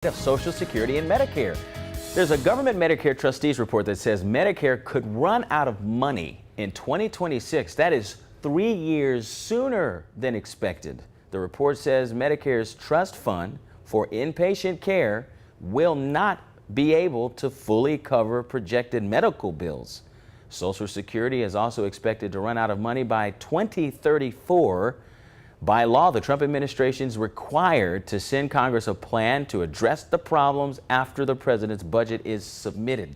of Social Security and Medicare. There's a government Medicare trustees report that says Medicare could run out of money in 2026. That is 3 years sooner than expected. The report says Medicare's trust fund for inpatient care will not be able to fully cover projected medical bills. Social Security is also expected to run out of money by 2034. By law, the Trump administration is required to send Congress a plan to address the problems after the president's budget is submitted.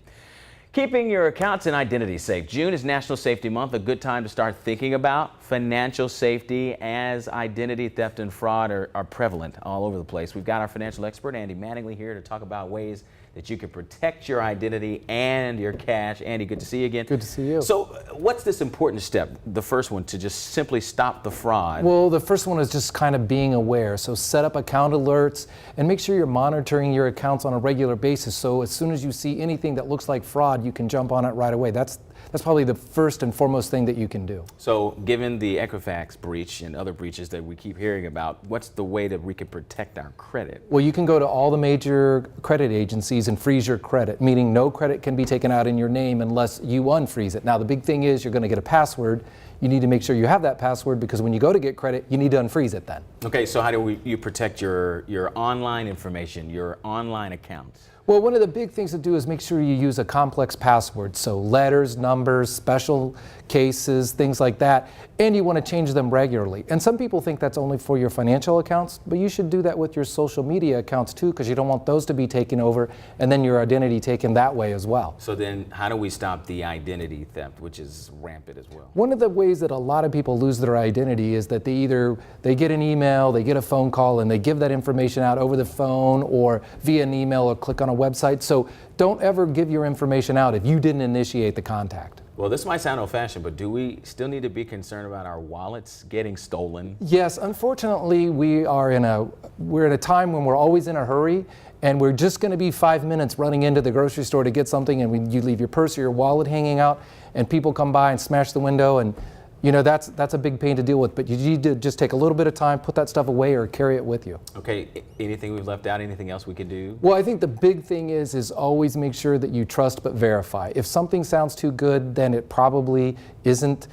Keeping your accounts and identity safe. June is National Safety Month, a good time to start thinking about financial safety as identity theft and fraud are prevalent all over the place. We've got our financial expert, Andy Mattingly, here to talk about ways that you can protect your identity and your cash. Andy, good to see you again. Good to see you. So what's this important step, the first one, to just simply stop the fraud? Well, the first one is just kind of being aware. So set up account alerts and make sure you're monitoring your accounts on a regular basis. So as soon as you see anything that looks like fraud, you can jump on it right away. That's probably the first and foremost thing that you can do. So given the Equifax breach and other breaches that we keep hearing about, what's the way that we can protect our credit? Well, you can go to all the major credit agencies and freeze your credit, meaning no credit can be taken out in your name unless you unfreeze it. Now, the big thing is you're going to get a password. You need to make sure you have that password because when you go to get credit, you need to unfreeze it then. Okay, so how do you protect your online information, your online accounts? Well, one of the big things to do is make sure you use a complex password. So letters, numbers, special cases, things like that. And you want to change them regularly. And some people think that's only for your financial accounts, but you should do that with your social media accounts too, because you don't want those to be taken over and then your identity taken that way as well. So then how do we stop the identity theft, which is rampant as well? One of the ways that a lot of people lose their identity is that they get an email, they get a phone call, and they give that information out over the phone or via an email or click on a website. So don't ever give your information out if you didn't initiate the contact. Well, this might sound old-fashioned, but do we still need to be concerned about our wallets getting stolen? Yes, unfortunately, we're in a time when we're always in a hurry, and we're just going to be 5 minutes running into the grocery store to get something, and you leave your purse or your wallet hanging out, and people come by and smash the window, and you know that's a big pain to deal with. But you need to just take a little bit of time, put that stuff away, or carry it with you. Okay, anything we've left out? Anything else we could do? Well, I think the big thing is always make sure that you trust but verify. If something sounds too good, then it probably isn't.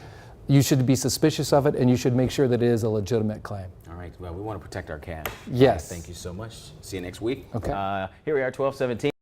You should be suspicious of it, and you should make sure that it is a legitimate claim. All right. Well, we want to protect our cash. Yes. Thank you so much. See you next week. Okay. Here we are, 12:17.